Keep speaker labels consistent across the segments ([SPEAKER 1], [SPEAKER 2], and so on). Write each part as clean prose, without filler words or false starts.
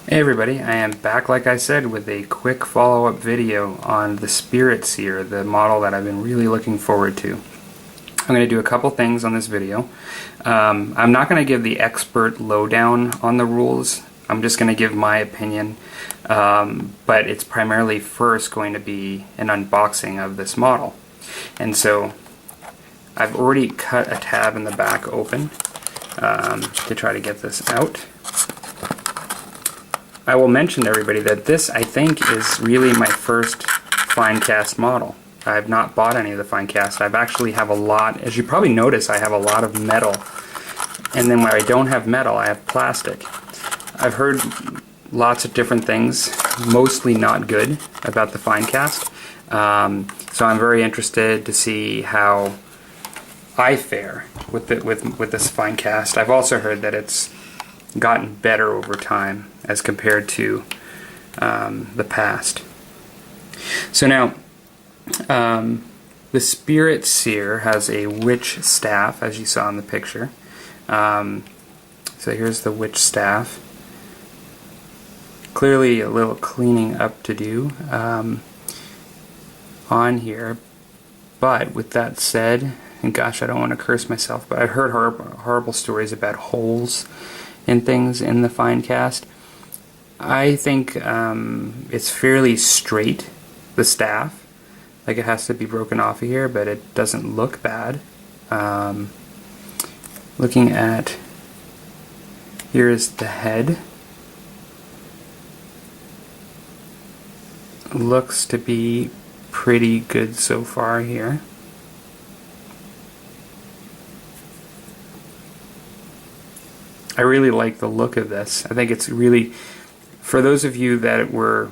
[SPEAKER 1] Hey everybody, I am back like I said with a quick follow-up video on the Spirit Seer, the model that I've been really looking forward to. I'm going to do a couple things on this video. I'm not going to give the expert lowdown on the rules. I'm just going to give my opinion, but it's primarily first going to be an unboxing of this model. And so I've already cut a tab in the back open to try to get this out. I will mention to everybody that this, I think, is really my first fine cast model. I have not bought any of the fine cast. I've actually have a lot, as you probably notice, I have a lot of metal. And then where I don't have metal, I have plastic. I've heard lots of different things, mostly not good, about the fine cast. So I'm very interested to see how I fare with this fine cast. I've also heard that it's gotten better over time as compared to the past. So now, the Spirit Seer has a witch staff, as you saw in the picture. So here's the witch staff. Clearly a little cleaning up to do on here, but with that said, and gosh, I don't want to curse myself, but I've heard horrible stories about holes and things in the fine cast. I think it's fairly straight, the staff. Like it has to be broken off of here, but it doesn't look bad. Looking at, here's the head. Looks to be pretty good so far here. I really like the look of this. I think it's really, for those of you that were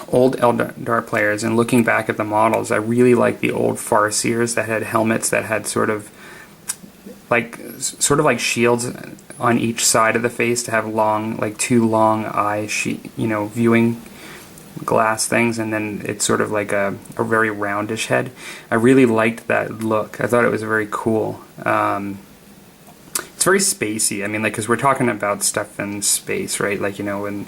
[SPEAKER 1] old Eldar players and looking back at the models, I really like the old Farseers that had helmets that had sort of like shields on each side of the face to have long, like two long eye viewing glass things, and then it's sort of like a very roundish head. I really liked that look. I thought it was very cool. It's very spacey. I mean, like, because we're talking about stuff in space, right? Like, in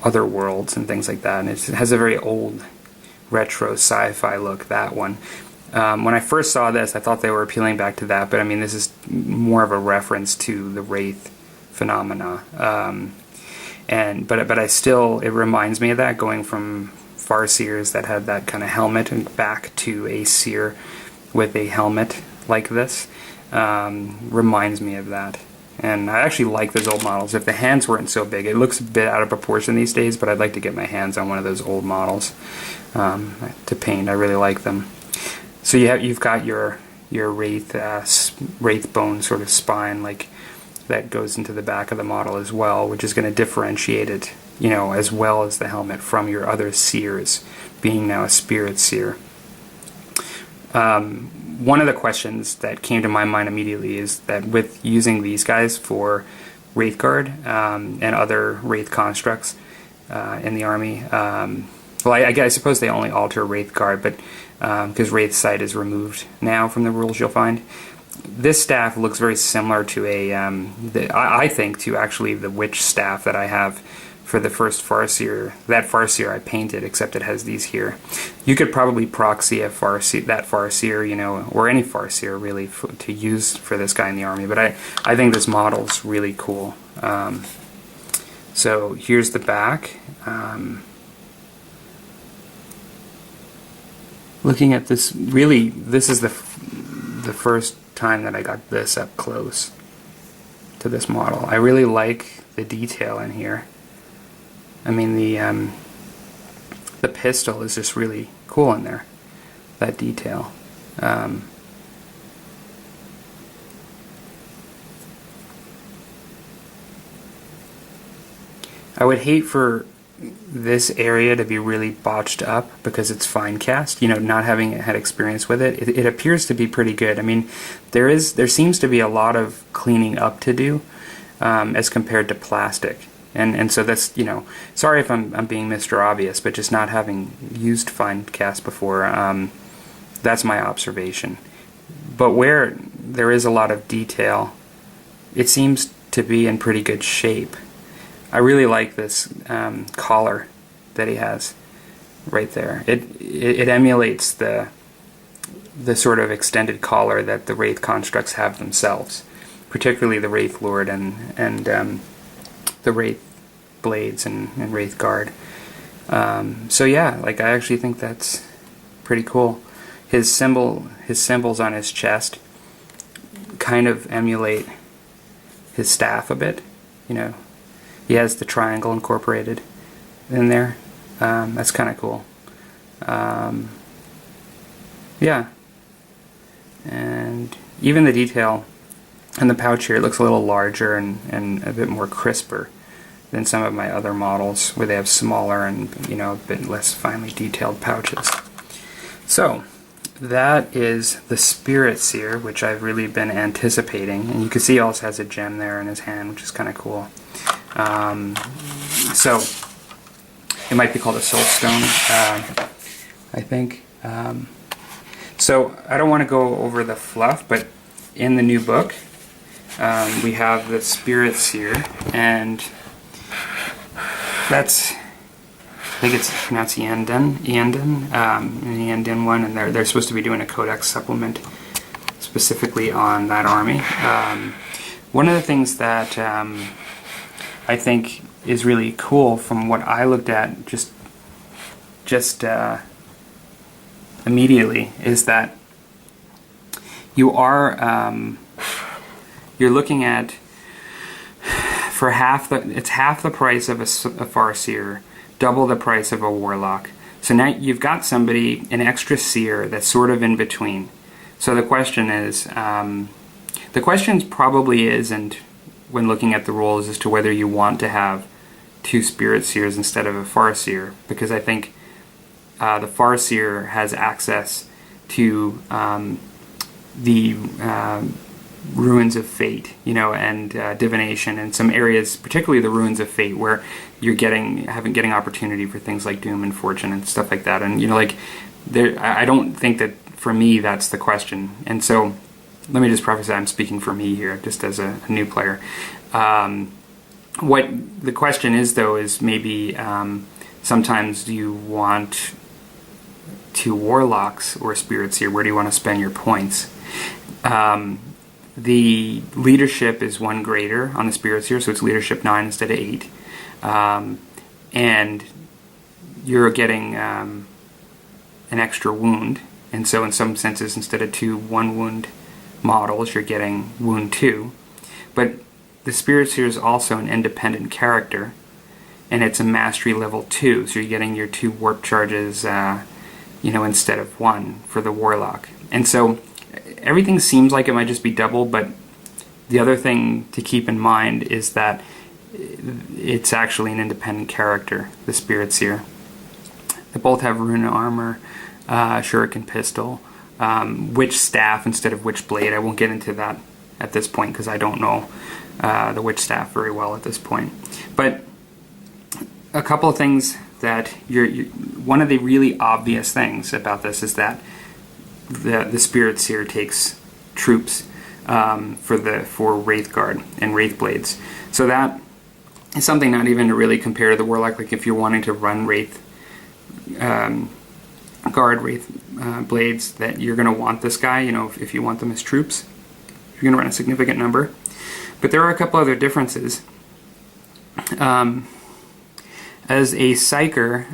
[SPEAKER 1] other worlds and things like that. And it has a very old, retro sci-fi look, that one. When I first saw this, I thought they were appealing back to that, but I mean, this is more of a reference to the Wraith phenomena. But I still, it reminds me of that, going from Farseers that had that kind of helmet and back to a Seer with a helmet like this. Reminds me of that. And I actually like those old models. If the hands weren't so big, it looks a bit out of proportion these days, but I'd like to get my hands on one of those old models to paint. I really like them. So you've got your wraith bone sort of spine, like that goes into the back of the model as well, which is going to differentiate it, as well as the helmet from your other Seers, being now a Spirit Seer. One of the questions that came to my mind immediately is that with using these guys for Wraith Guard and other Wraith constructs in the army, well, I suppose they only alter Wraith Guard, but because Wraith Sight is removed now from the rules, you'll find this staff looks very similar to I think to actually the witch staff that I have for the first Farseer. That Farseer I painted, except it has these here. You could probably proxy that Farseer, or any Farseer really, to use for this guy in the army. But I think this model's really cool. So here's the back. Looking at this, really, this is the first time that I got this up close to this model. I really like the detail in here. I mean, the pistol is just really cool in there, that detail. I would hate for this area to be really botched up because it's fine cast, not having had experience with it. It appears to be pretty good. I mean, there seems to be a lot of cleaning up to do as compared to plastic. And so that's, sorry if I'm being Mr. Obvious, but just not having used fine cast before, that's my observation. But where there is a lot of detail, it seems to be in pretty good shape. I really like this collar that he has right there. It emulates the sort of extended collar that the Wraith constructs have themselves, particularly the Wraith Lord and the Wraith Blades and Wraith Guard. So yeah, like I actually think that's pretty cool. His symbols on his chest kind of emulate his staff a bit. You know, he has the triangle incorporated in there. That's kind of cool. Yeah. And even the detail in the pouch here, it looks a little larger and a bit more crisper than some of my other models where they have smaller and, you know, a bit less finely detailed pouches. So that is the Spirit Seer, which I've really been anticipating, and you can see he also has a gem there in his hand, which is kind of cool. So it might be called a Soul Stone, I think. So I don't want to go over the fluff, but in the new book we have the Spirit Seer, and that's, I think it's pronounced Ianden, an Ianden one, and they're supposed to be doing a codex supplement specifically on that army. One of the things that I think is really cool from what I looked at just immediately is that you're looking at, for it's half the price of a Farseer, double the price of a Warlock. So now you've got somebody, an extra Seer, that's sort of in between. So the question is, the question probably isn't, when looking at the rules, as to whether you want to have 2 Spirit Seers instead of a Farseer, because I think the Farseer has access to the Ruins of Fate, you know, and divination, and some areas, particularly the Ruins of Fate, where you're getting opportunity for things like Doom and Fortune and stuff like that. And you know, like, I don't think that, for me, that's the question. And so let me just preface that I'm speaking for me here, just as a new player. What the question is, though, is maybe sometimes do you want 2 Warlocks or Spirit Seer? Where do you want to spend your points? The leadership is 1 greater on the Spirit Seer, so it's leadership 9 instead of 8. And you're getting an extra wound, and so in some senses, instead of 2 1 wound models, you're getting wound 2. But the Spirit Seer is also an independent character, and it's a mastery level 2, so you're getting your 2 warp charges, you know, instead of 1 for the Warlock. And so everything seems like it might just be double, but the other thing to keep in mind is that it's actually an independent character, the Spirit Seer. They both have rune armor, shuriken pistol, witch staff instead of witch blade. I won't get into that at this point because I don't know the witch staff very well at this point. But a couple of things that one of the really obvious things about this is that the Spirit Seer takes troops for Wraith Guard and Wraith Blades. So that is something not even to really compare to the Warlock. Like if you're wanting to run Wraith Guard, Wraith Blades, that you're going to want this guy, you know, if you want them as troops, you're going to run a significant number. But there are a couple other differences. As a Psyker,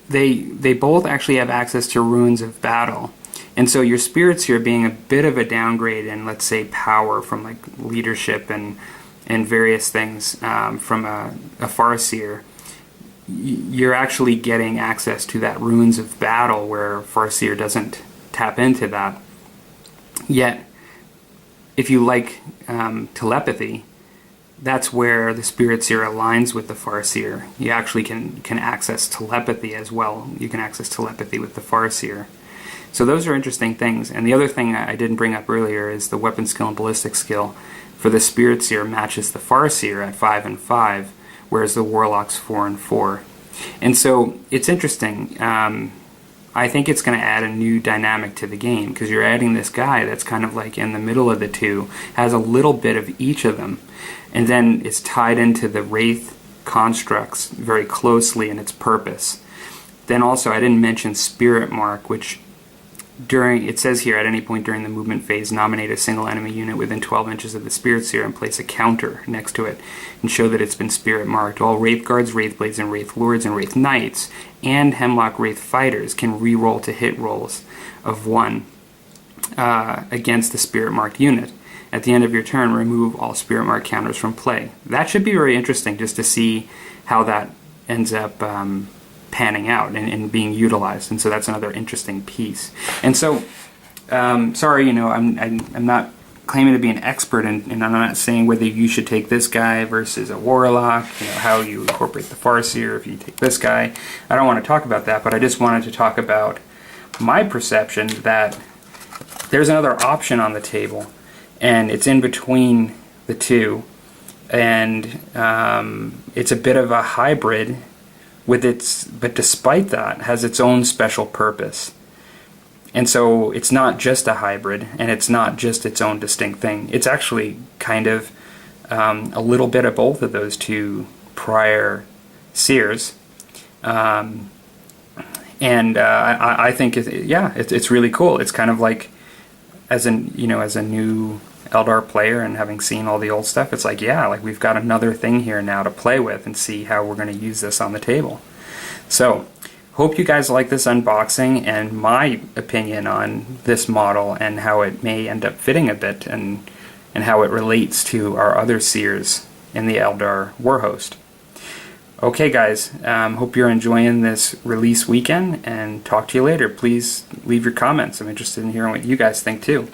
[SPEAKER 1] they both actually have access to Runes of Battle. And so your Spirit Seer being a bit of a downgrade in, let's say, power from like leadership and various things from a Farseer, you're actually getting access to that Runes of Battle where Farseer doesn't tap into that. Yet, if you like telepathy, that's where the Spirit Seer aligns with the Farseer. You actually can access telepathy as well. You can access telepathy with the Farseer. So those are interesting things. And the other thing I didn't bring up earlier is the weapon skill and ballistic skill for the Spirit Seer matches the Farseer at 5 and 5, whereas the Warlock's 4 and 4. And so it's interesting. I think it's going to add a new dynamic to the game, because you're adding this guy that's kind of like in the middle of the two, has a little bit of each of them, and then it's tied into the Wraith constructs very closely in its purpose. Then also, I didn't mention Spirit Mark, which it says here, at any point during the movement phase, nominate a single enemy unit within 12 inches of the Spirit Seer and place a counter next to it and show that it's been Spirit Marked. All Wraith Guards, Wraith Blades, and Wraith Lords and Wraith Knights and Hemlock Wraith Fighters can re-roll to hit rolls of 1 against the Spirit Marked unit. At the end of your turn, remove all Spirit Mark counters from play. That should be very interesting, just to see how that ends up panning out and being utilized. And so that's another interesting piece. And so, sorry, I'm not claiming to be an expert, and I'm not saying whether you should take this guy versus a Warlock, how you incorporate the Farseer if you take this guy. I don't want to talk about that, but I just wanted to talk about my perception that there's another option on the table, and it's in between the two, and it's a bit of a hybrid but despite that has its own special purpose. And so it's not just a hybrid, and it's not just its own distinct thing. It's actually kind of a little bit of both of those two prior seers. I think it's really cool. It's kind of like, as a new Eldar player, and having seen all the old stuff, it's like, we've got another thing here now to play with and see how we're going to use this on the table. So, hope you guys like this unboxing and my opinion on this model and how it may end up fitting a bit, and how it relates to our other seers in the Eldar Warhost. Okay guys, hope you're enjoying this release weekend, and talk to you later. Please leave your comments. I'm interested in hearing what you guys think too.